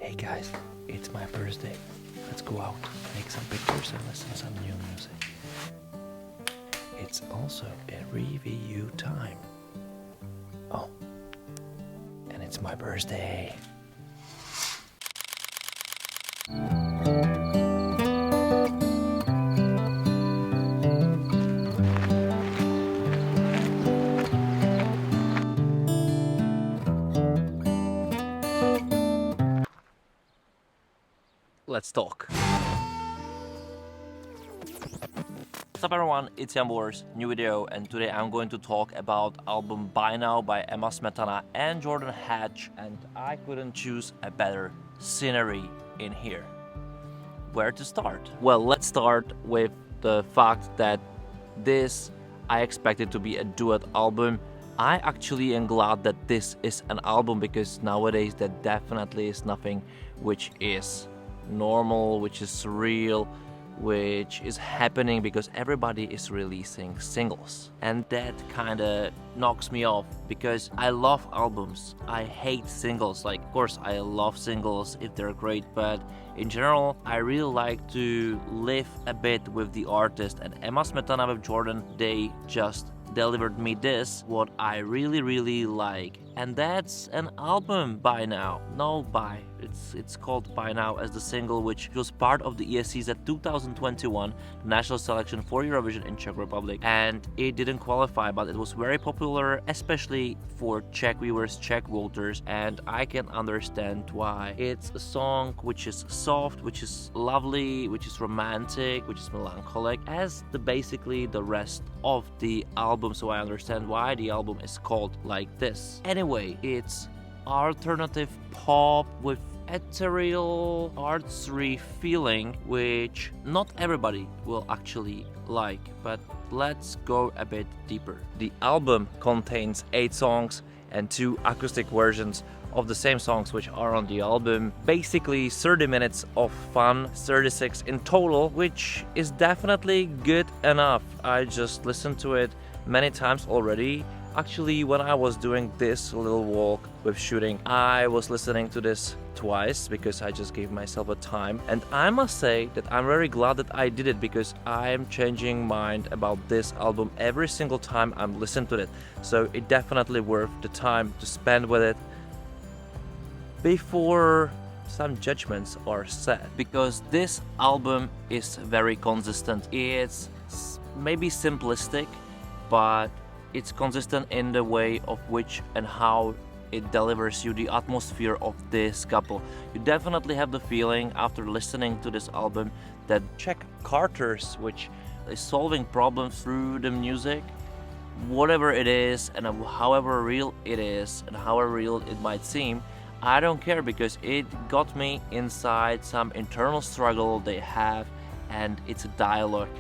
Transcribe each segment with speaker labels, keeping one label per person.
Speaker 1: Hey guys, it's my birthday. Let's go out, make some pictures and listen to some new music. It's also a review time. Oh, and it's my birthday. Let's talk. What's up everyone, it's Jambors, new video, and today I'm going to talk about album By Now by Emma Smetana and Jordan Hatch, and I couldn't choose a better scenery in here. Where to start? Well, let's start with the fact that this I expected to be a duet album. I actually am glad that this is an album because nowadays that definitely is nothing which is normal, which is real, which is happening because everybody is releasing singles, and that kind of knocks me off because I love albums. I hate singles. Like, of course I love singles if they're great, but in general I really like to live a bit with the artist, and Emma Smetana with Jordan, they just delivered me this what I really like, and that's an album By Now. No, By. It's called By Now as the single, which was part of the ESCZ 2021 national selection for Eurovision in Czech Republic, and it didn't qualify, but it was very popular, especially for Czech viewers, Czech voters, and I can understand why. It's a song which is soft, which is lovely, which is romantic, which is melancholic, as basically the rest of the album, so I understand why the album is called like this. Anyway, it's alternative pop with ethereal, artsy feeling, which not everybody will actually like, but let's go a bit deeper. The album contains 8 songs and 2 acoustic versions of the same songs which are on the album. Basically 30 minutes of fun, 36 in total, which is definitely good enough. I just listened to it many times already. Actually, when I was doing this little walk with shooting, I was listening to this twice because I just gave myself a time, and I must say that I'm very glad that I did it because I'm changing mind about this album every single time I'm listening to it, so it definitely worth the time to spend with it before some judgments are said, because this album is very consistent. It's maybe simplistic, but it's consistent in the way of which and how it delivers you the atmosphere of this couple. You definitely have the feeling after listening to this album that Czech characters which is solving problems through the music, whatever it is and however real it is and however real it might seem, I don't care, because it got me inside some internal struggle they have, and it's a dialogue.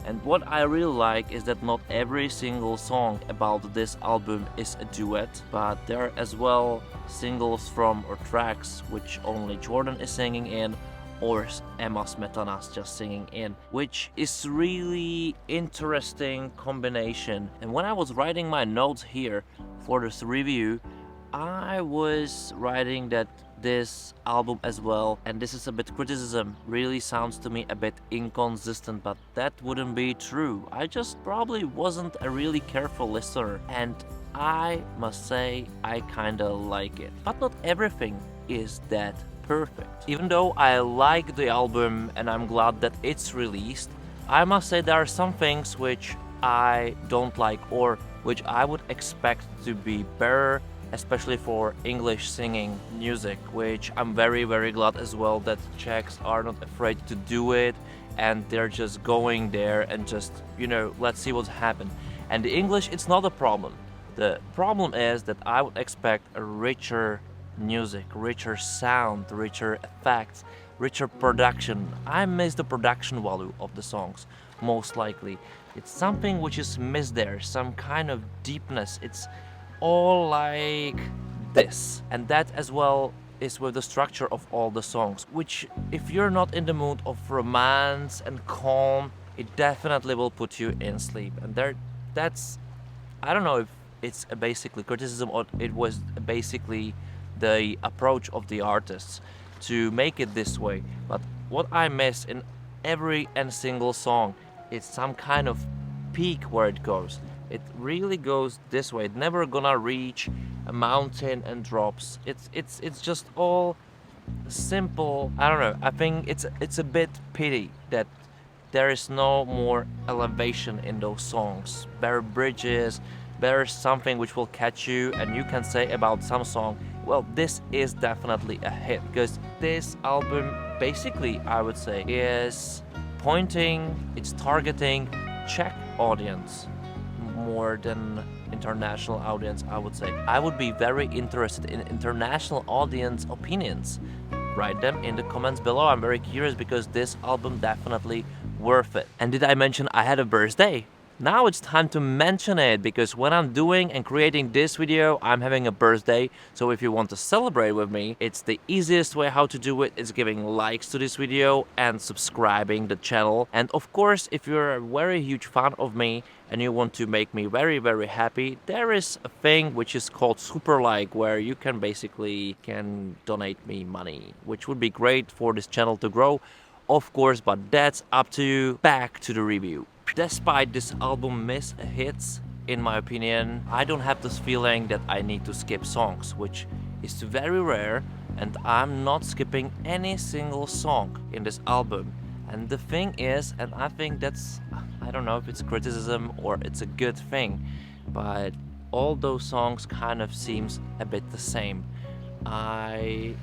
Speaker 1: And what I really like is that not every single song about this album is a duet, but there are as well singles from or tracks which only Jordan is singing in or Emma Smetana's just singing in, which is really interesting combination. And when I was writing my notes here for this review, I was writing that this album as well, and this is a bit criticism, really sounds to me a bit inconsistent, but that wouldn't be true. I just probably wasn't a really careful listener, and I must say I kinda like it. But not everything is that perfect. Even though I like the album and I'm glad that it's released, I must say there are some things which I don't like or which I would expect to be better, especially for English singing music, which I'm very glad as well that Czechs are not afraid to do it, and they're just going there and just, you know, let's see what's happened. And the English, it's not a problem. The problem is that I would expect a richer music, richer sound, richer effects, richer production. I miss the production value of the songs, most likely. It's something which is missed there, some kind of deepness. It's all like this, and that as well is with the structure of all the songs, which if you're not in the mood of romance and calm, it definitely will put you in sleep. And that's, I don't know if it's a basically criticism or it was basically the approach of the artists. to make it this way. But what I miss in every and single song, it's some kind of peak where it goes. It really goes this way. It's never gonna reach a mountain and drops. It's just all simple. I don't know. I think it's a bit pity that there is no more elevation in those songs. Better bridges, better something which will catch you, and you can say about some song, well, this is definitely a hit, because this album basically, I would say, is it's targeting Czech audience more than international audience, I would say. I would be very interested in international audience opinions. Write them in the comments below. I'm very curious, because this album definitely worth it. And did I mention I had a birthday? Now it's time to mention it, because when I'm doing and creating this video, I'm having a birthday. So if you want to celebrate with me, it's the easiest way how to do it is giving likes to this video and subscribing the channel. And of course, if you're a very huge fan of me and you want to make me very, very happy, there is a thing which is called super like, where you can basically donate me money, which would be great for this channel to grow, of course, but that's up to you. Back to the review. Despite this album miss hits, in my opinion, I don't have this feeling that I need to skip songs, which is very rare, and I'm not skipping any single song in this album. And the thing is, and I think that's, I don't know if it's criticism or it's a good thing, but all those songs kind of seems a bit the same. I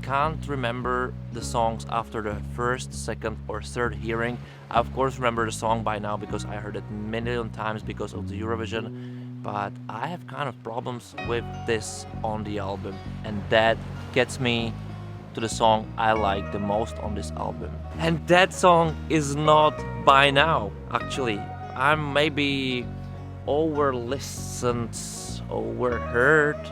Speaker 1: can't remember the songs after the first, second or third hearing. I of course remember the song by now because I heard it a million times because of the Eurovision, but I have kind of problems with this on the album, and that gets me to the song I like the most on this album. And that song is not By Now, actually. I'm maybe overheard.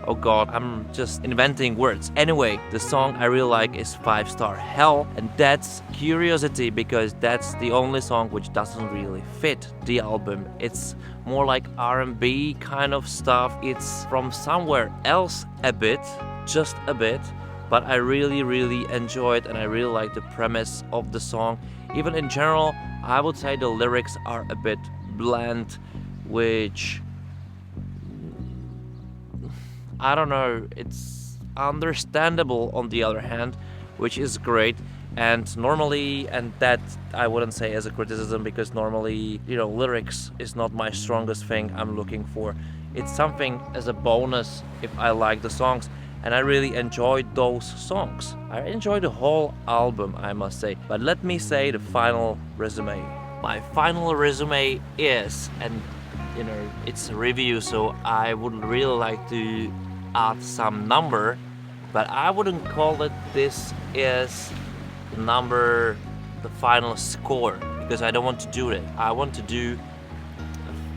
Speaker 1: Oh god, I'm just inventing words. Anyway, the song I really like is 5 Star Hell, and that's Curiosity, because that's the only song which doesn't really fit the album. It's more like R&B kind of stuff. It's from somewhere else a bit, just a bit, but I really, really enjoy it, and I really like the premise of the song. Even in general, I would say the lyrics are a bit bland, which, I don't know, it's understandable on the other hand, which is great. And normally, and that I wouldn't say as a criticism, because normally, you know, lyrics is not my strongest thing I'm looking for. It's something as a bonus if I like the songs, and I really enjoyed those songs. I enjoyed the whole album, I must say. But let me say the final resume. My final resume is, and you know, it's a review, so I would really like to add some number, but I wouldn't call it this is the number, the final score, because I don't want to do it. I want to do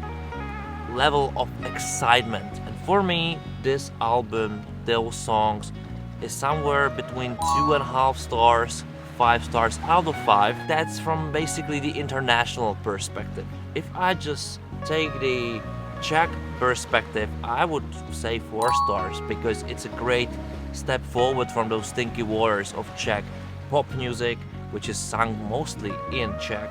Speaker 1: a level of excitement, and for me this album, those songs, is somewhere between 2.5 stars, 5 stars out of 5. That's from basically the international perspective. If I just take the Czech perspective, I would say 4 stars, because it's a great step forward from those stinky waters of Czech pop music, which is sung mostly in Czech,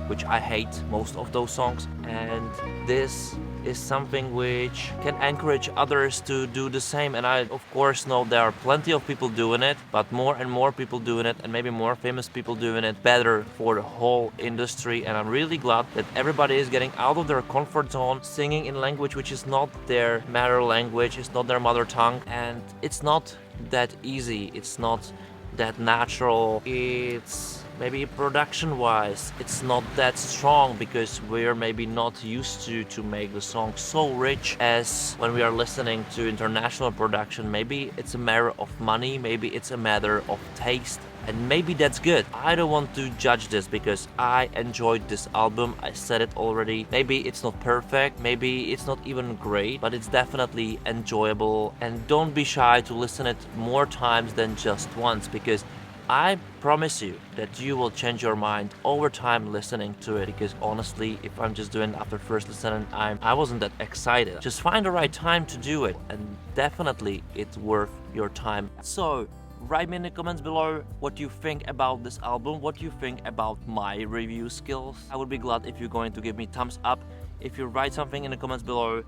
Speaker 1: which I hate most of those songs. And this is something which can encourage others to do the same. And I of course know there are plenty of people doing it, but more and more people doing it, and maybe more famous people doing it, better for the whole industry. And I'm really glad that everybody is getting out of their comfort zone, singing in language which is not their matter language, it's not their mother tongue, and it's not that easy, it's not that natural. It's maybe production wise it's not that strong, because we're maybe not used to make the song so rich as when we are listening to international production. Maybe it's a matter of money, maybe it's a matter of taste, and maybe that's good. I don't want to judge this, because I enjoyed this album. I said it already. Maybe it's not perfect, maybe it's not even great, but it's definitely enjoyable. And don't be shy to listen it more times than just once, because I promise you that you will change your mind over time listening to it. Because honestly, if I'm just doing it after first listening, I wasn't that excited. Just find the right time to do it, and definitely it's worth your time. So write me in the comments below what you think about this album, what you think about my review skills. I would be glad if you're going to give me thumbs up. If you write something in the comments below,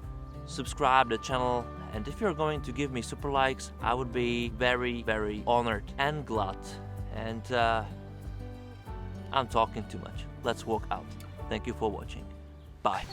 Speaker 1: subscribe the channel, and if you're going to give me super likes, I would be very, very honored and glad. And I'm talking too much. Let's walk out. Thank you for watching. Bye.